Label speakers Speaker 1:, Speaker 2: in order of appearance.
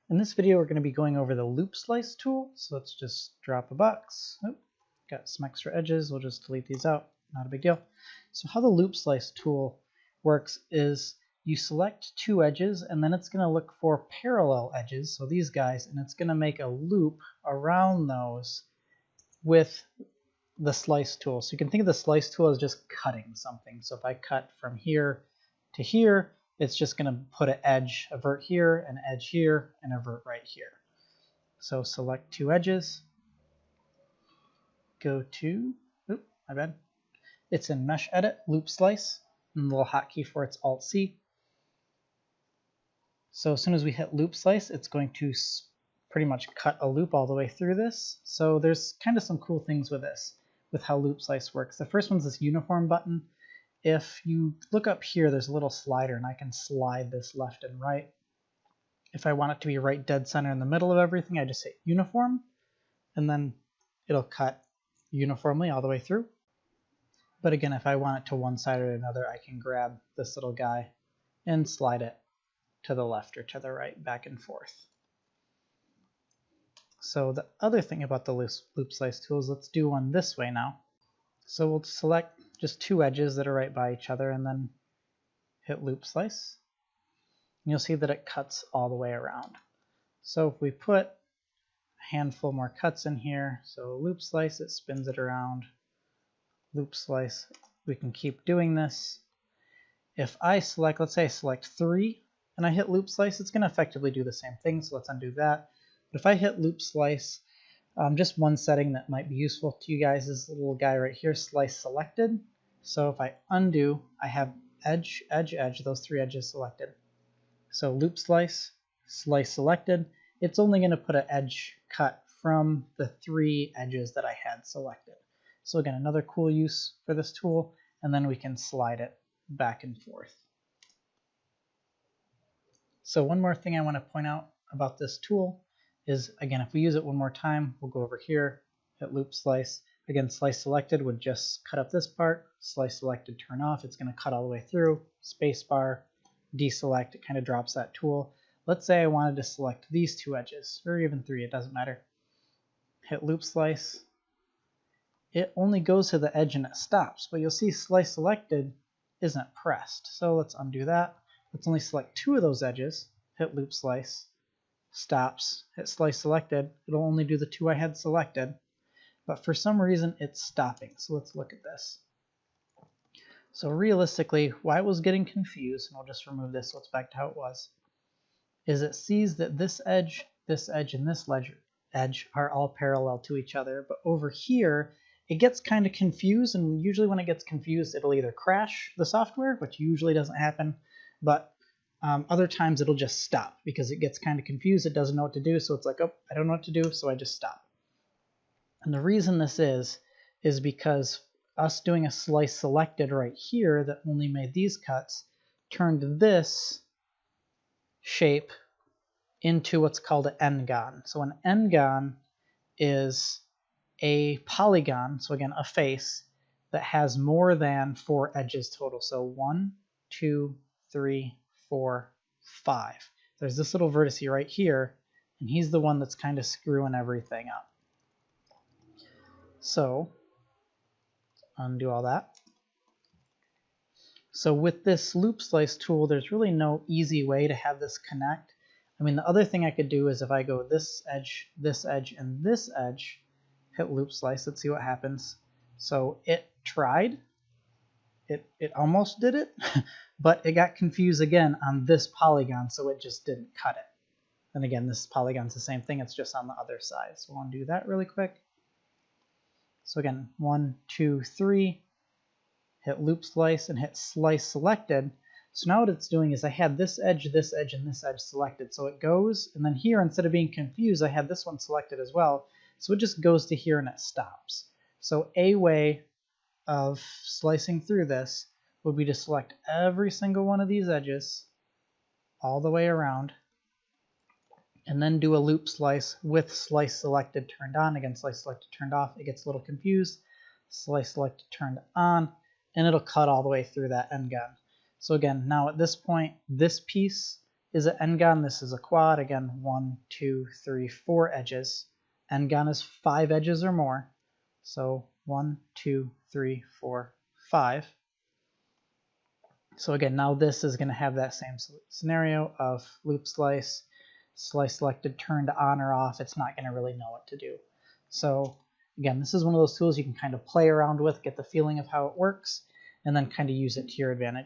Speaker 1: In this video, we're going to be going over the loop slice tool. So let's just drop a box. Oh, got some extra edges. We'll just delete these out. Not a big deal. So how the loop slice tool works is you select two edges, and then it's going to look for parallel edges, so these guys, and it's going to make a loop around those with the slice tool. So you can think of the slice tool as just cutting something. So if I cut from here to here, it's just going to put an edge, a vert here, an edge here, and a vert right here. So select two edges, go to, oop, my bad. It's in Mesh Edit, Loop Slice, and the little hotkey for it's Alt-C. So as soon as we hit Loop Slice, it's going to pretty much cut a loop all the way through this. So there's kind of some cool things with this, with how Loop Slice works. The first one's this uniform button. If you look up here, there's a little slider, and I can slide this left and right. If I want it to be right dead center in the middle of everything, I just hit uniform, and then it'll cut uniformly all the way through. But again, if I want it to one side or another, I can grab this little guy and slide it to the left or to the right, back and forth. So the other thing about the loop slice tool is let's do one this way now. So we'll select just two edges that are right by each other and then hit loop slice. And you'll see that it cuts all the way around. So if we put a handful more cuts in here, so loop slice, it spins it around. Loop slice, we can keep doing this. If I select, let's say I select 3 and I hit loop slice, it's going to effectively do the same thing, so let's undo that. But if I hit loop slice, just one setting that might be useful to you guys is the little guy right here, slice selected. So if I undo, I have edge, edge, edge, those 3 edges selected. So loop slice, slice selected, it's only going to put an edge cut from the 3 edges that I had selected. So again, another cool use for this tool, and then we can slide it back and forth. So one more thing I want to point out about this tool is, again, if we use it one more time, we'll go over here, hit loop slice. Again, slice selected would just cut up this part, slice selected turn off, it's going to cut all the way through, space bar, deselect, it kind of drops that tool. Let's say I wanted to select these 2 edges, or even 3, it doesn't matter. Hit loop slice. It only goes to the edge and it stops, but you'll see slice selected isn't pressed. So let's undo that. Let's only select 2 of those edges, hit loop slice, stops, hit slice selected. It'll only do the 2 I had selected, but for some reason it's stopping. So let's look at this. So realistically, why it was getting confused, and I'll just remove this so it's back to how it was, is it sees that this edge, and this edge are all parallel to each other, but over here, it gets kind of confused, and usually when it gets confused, it'll either crash the software, which usually doesn't happen, but other times it'll just stop because it gets kind of confused. It doesn't know what to do, so it's like, oh, I don't know what to do, so I just stop. And the reason this is because us doing a slice selected right here that only made these cuts turned this shape into what's called an n-gon. So an n-gon is a polygon, so again, a face that has more than 4 edges total. So 1, 2, 3, 4, 5. There's this little vertex right here, and he's the one that's kind of screwing everything up. So undo all that. So with this loop slice tool, there's really no easy way to have this connect. I mean, the other thing I could do is if I go this edge, and this edge, hit loop slice, let's see what happens. So it tried, it almost did it, but it got confused again on this polygon, so it just didn't cut it. And again, this polygon's the same thing, it's just on the other side. So we'll undo that really quick. So again, 1, 2, 3, hit loop slice and hit slice selected. So now what it's doing is I had this edge, and this edge selected. So it goes, and then here, instead of being confused, I had this one selected as well. So it just goes to here and it stops. So a way of slicing through this would be to select every single one of these edges all the way around, and then do a loop slice with slice selected turned on. Again, slice selected turned off, it gets a little confused. Slice selected turned on, and it'll cut all the way through that n-gon. So again, now at this point, this piece is an n-gon. This is a quad. Again, 1, 2, 3, 4 edges. N-gon is 5 edges or more. So 1, 2, 3, 4, 5. So again, now this is going to have that same scenario of loop slice, slice selected, turned on or off. It's not going to really know what to do. So again, this is one of those tools you can kind of play around with, get the feeling of how it works, and then kind of use it to your advantage.